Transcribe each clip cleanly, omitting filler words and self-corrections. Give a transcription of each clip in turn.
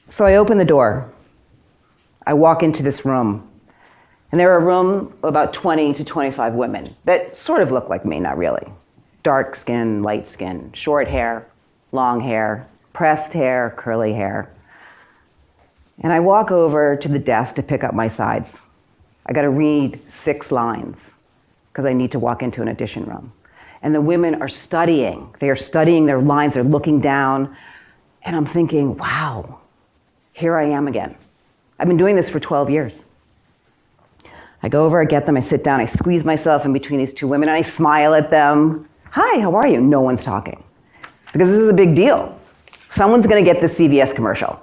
So I open the door. I walk into this room, and there are a room of about 20 to 25 women that sort of look like me, not really. Dark skin, light skin, short hair, long hair, pressed hair, curly hair. And I walk over to the desk to pick up my sides. I gotta read 6 lines because I need to walk into an audition room. And the women are studying. They are studying their lines, they're looking down. And I'm thinking, wow, here I am again. I've been doing this for 12 years. I go over, I get them, I sit down, I squeeze myself in between these 2 women, and I smile at them. Hi, how are you? No one's talking. Because this is a big deal. Someone's gonna get this CVS commercial.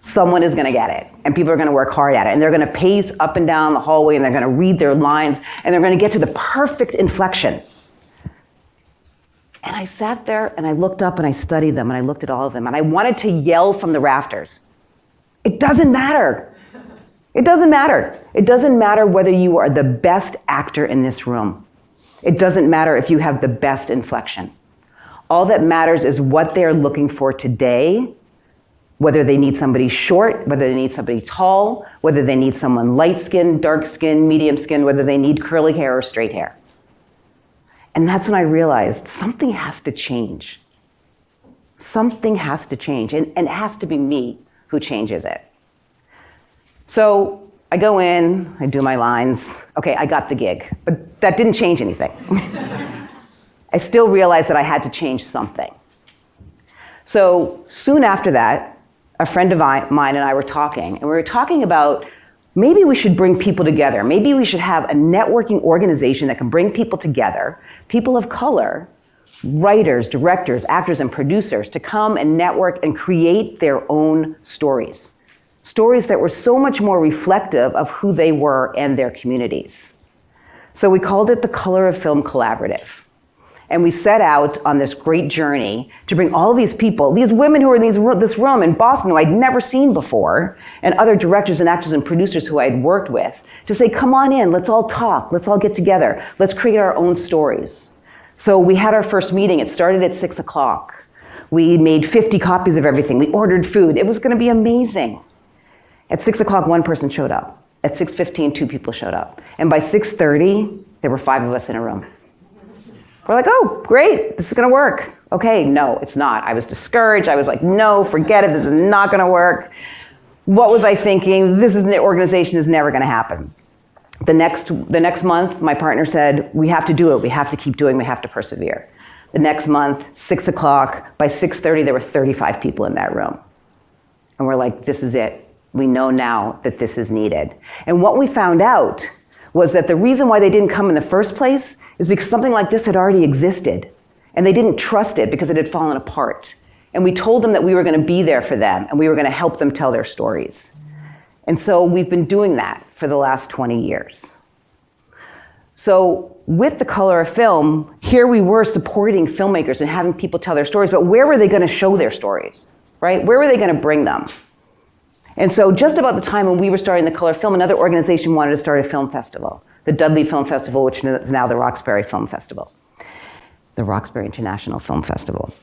Someone is gonna get it, and people are gonna work hard at it, and they're gonna pace up and down the hallway, and they're gonna read their lines, and they're gonna get to the perfect inflection. And I sat there, and I looked up, and I studied them, and I looked at all of them, and I wanted to yell from the rafters. It doesn't matter. It doesn't matter. It doesn't matter whether you are the best actor in this room. It doesn't matter if you have the best inflection. All that matters is what they're looking for today, whether they need somebody short, whether they need somebody tall, whether they need someone light skin, dark skin, medium skin, whether they need curly hair or straight hair. And that's when I realized something has to change. Something has to change, and it has to be me who changes it. So I go in, I do my lines. Okay, I got the gig, but that didn't change anything. I still realized that I had to change something. So soon after that, a friend of mine and I were talking, and we were talking about maybe we should bring people together. Maybe we should have a networking organization that can bring people together, people of color, writers, directors, actors, and producers to come and network and create their own stories. Stories that were so much more reflective of who they were and their communities. So we called it the Color of Film Collaborative. And we set out on this great journey to bring all these people, these women who were in this room in Boston who I'd never seen before, and other directors and actors and producers who I'd worked with, to say, come on in, let's all talk, let's all get together, let's create our own stories. So we had our first meeting. It started at 6 o'clock. We made 50 copies of everything. We ordered food. It was gonna be amazing. At 6 o'clock, 1 person showed up. At 6:15, 2 people showed up. And by 6:30, there were 5 of us in a room. We're like, oh, great, this is gonna work. Okay, no, it's not. I was discouraged. I was like, no, forget it, this is not gonna work. What was I thinking? This is an organization is never gonna happen. The next month, my partner said, we have to do it. We have to keep doing, we have to persevere. The next month, 6 o'clock, by 6:30, there were 35 people in that room. And we're like, this is it. We know now that this is needed. And what we found out was that the reason why they didn't come in the first place is because something like this had already existed. And they didn't trust it because it had fallen apart. And we told them that we were gonna be there for them and we were gonna help them tell their stories. And so we've been doing that for the last 20 years. So with the Color of Film, here we were supporting filmmakers and having people tell their stories, but where were they gonna show their stories, right? Where were they gonna bring them? And so just about the time when we were starting the Color Film, another organization wanted to start a film festival, the Dudley Film Festival, which is now the Roxbury Film Festival, the Roxbury International Film Festival.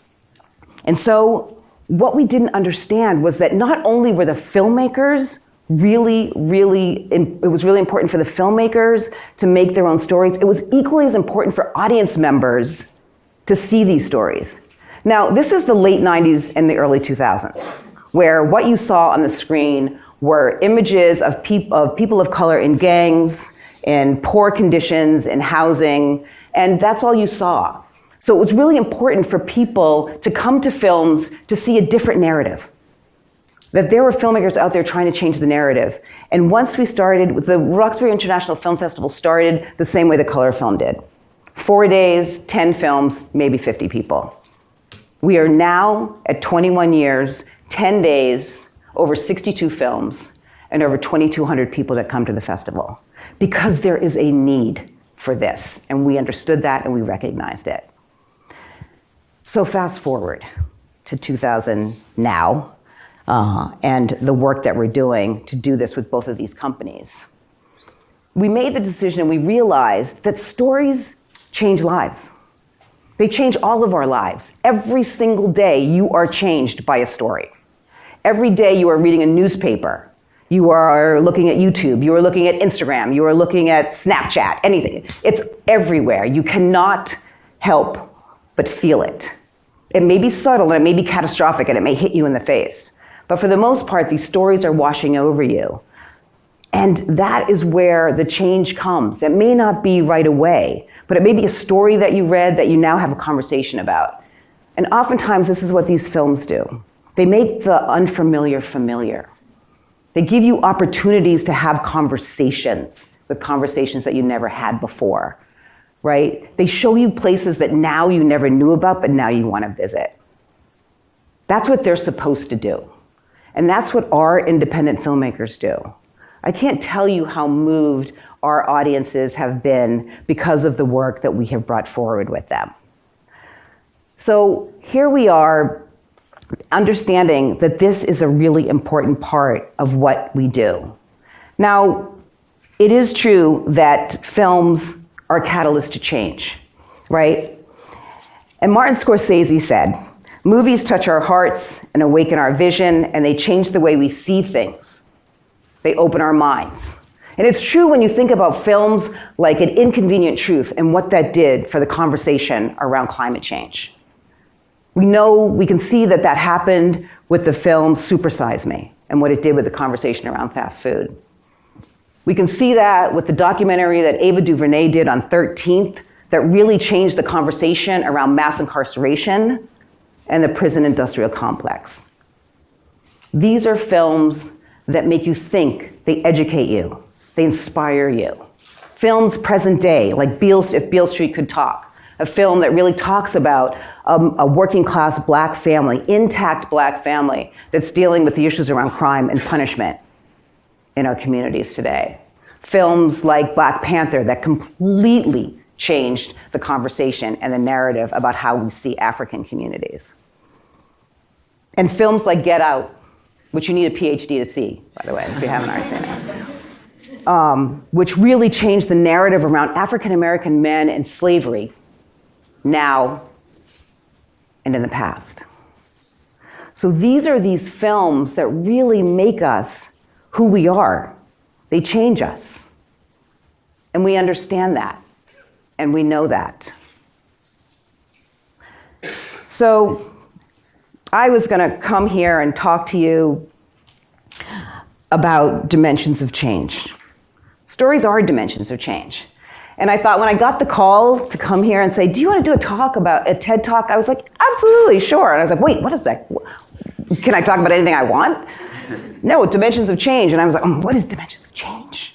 And so what we didn't understand was that not only were the filmmakers it was really important for the filmmakers to make their own stories, it was equally as important for audience members to see these stories. Now, this is the late 90s and the early 2000s. Where what you saw on the screen were images of people of color in gangs, in poor conditions, in housing, and that's all you saw. So it was really important for people to come to films to see a different narrative. That there were filmmakers out there trying to change the narrative. And once we started, the Roxbury International Film Festival started the same way the Color Film did. 4 days, 10 films, maybe 50 people. We are now at 21 years, 10 days, over 62 films, and over 2,200 people that come to the festival. Because there is a need for this, and we understood that and we recognized it. So fast forward to 2000 now, and the work that we're doing to do this with both of these companies. We made the decision and we realized that stories change lives. They change all of our lives. Every single day you are changed by a story. Every day you are reading a newspaper. You are looking at YouTube. You are looking at Instagram. You are looking at Snapchat, anything. It's everywhere. You cannot help but feel it. It may be subtle and it may be catastrophic and it may hit you in the face. But for the most part, these stories are washing over you. And that is where the change comes. It may not be right away, but it may be a story that you read that you now have a conversation about. And oftentimes, this is what these films do. They make the unfamiliar familiar. They give you opportunities to have conversations with conversations that you never had before, right? They show you places that now you never knew about, but now you want to visit. That's what they're supposed to do. And that's what our independent filmmakers do. I can't tell you how moved our audiences have been because of the work that we have brought forward with them. So here we are, understanding that this is a really important part of what we do. Now, it is true that films are a catalyst to change, right? And Martin Scorsese said, "Movies touch our hearts and awaken our vision, and they change the way we see things. They open our minds." And it's true when you think about films like An Inconvenient Truth and what that did for the conversation around climate change. We can see that that happened with the film Super Size Me and what it did with the conversation around fast food. We can see that with the documentary that Ava DuVernay did on 13th that really changed the conversation around mass incarceration and the prison industrial complex. These are films that make you think, they educate you, they inspire you. Films present day, like If Beale Street Could Talk, a film that really talks about a working class black family, intact black family, that's dealing with the issues around crime and punishment in our communities today. Films like Black Panther that completely changed the conversation and the narrative about how we see African communities. And films like Get Out, which you need a PhD to see, by the way, if you haven't already seen it, which really changed the narrative around African American men and slavery now and in the past. So these are these films that really make us who we are. They change us. And we understand that. And we know that. So I was going to come here and talk to you about dimensions of change. Stories are dimensions of change. And I thought when I got the call to come here and say, "Do you want to do a TED Talk?" I was like, absolutely, sure. And I was like, wait, what is that? Can I talk about anything I want? No, dimensions of change. And I was like, what is dimensions of change?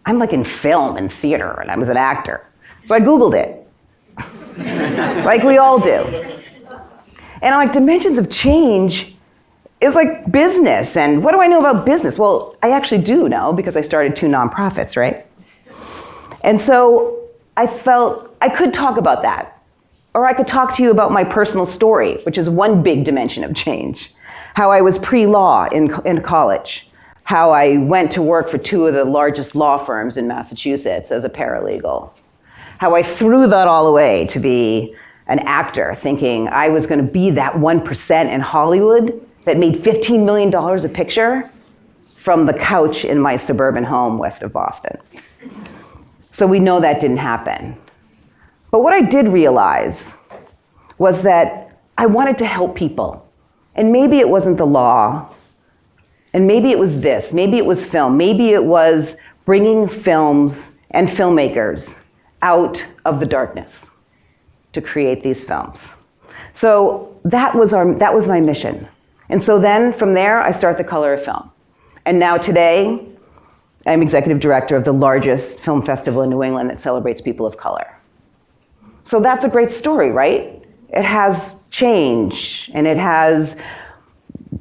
I'm like in film and theater, and I was an actor. So I Googled it, like we all do. And I'm like, dimensions of change is like business. And what do I know about business? Well, I actually do know because I started 2 nonprofits, right? And so I felt I could talk about that. Or I could talk to you about my personal story, which is one big dimension of change. How I was pre-law in college. How I went to work for 2 of the largest law firms in Massachusetts as a paralegal. How I threw that all away to be an actor, thinking I was going to be that 1% in Hollywood that made $15 million a picture from the couch in my suburban home west of Boston. So we know that didn't happen. But what I did realize was that I wanted to help people. And maybe it wasn't the law, and maybe it was this, maybe it was film, maybe it was bringing films and filmmakers out of the darkness to create these films. So that was my mission. And so then from there, I start The Color of Film. And now today, I'm executive director of the largest film festival in New England that celebrates people of color. So that's a great story, right? It has change, and it has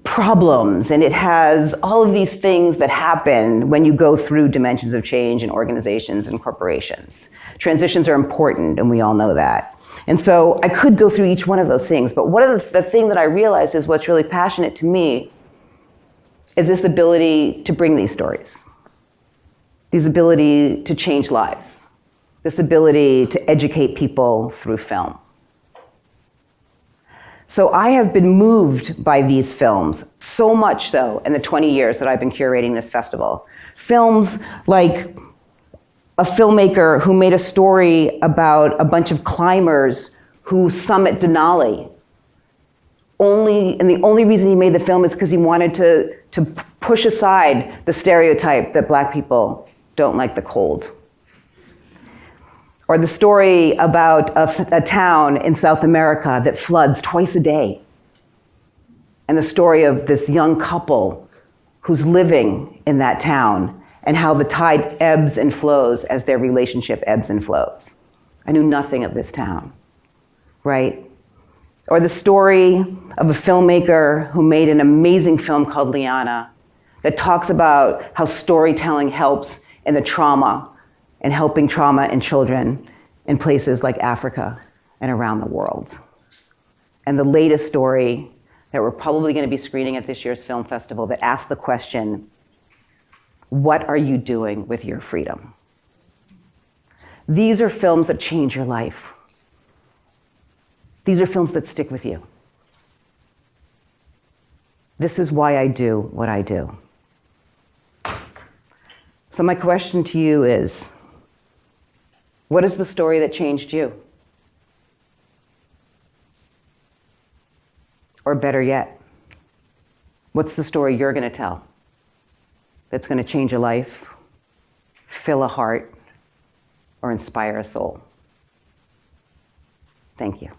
problems, and it has all of these things that happen when you go through dimensions of change in organizations and corporations. Transitions are important, and we all know that. And so I could go through each one of those things, but one of the thing that I realized is what's really passionate to me is this ability to bring these stories. This ability to change lives, this ability to educate people through film. So I have been moved by these films So much so in the 20 years that I've been curating this festival. Films like a filmmaker who made a story about a bunch of climbers who summit Denali. And the only reason he made the film is because he wanted to push aside the stereotype that Black people don't like the cold. Or the story about a town in South America that floods twice a day. And the story of this young couple who's living in that town and how the tide ebbs and flows as their relationship ebbs and flows. I knew nothing of this town, right? Or the story of a filmmaker who made an amazing film called Liana that talks about how storytelling helps in the trauma and helping trauma in children in places like Africa and around the world. And the latest story that we're probably going to be screening at this year's film festival that asks the question, what are you doing with your freedom? These are films that change your life. These are films that stick with you. This is why I do what I do. So my question to you is, what is the story that changed you? Or better yet, what's the story you're going to tell that's going to change a life, fill a heart, or inspire a soul? Thank you.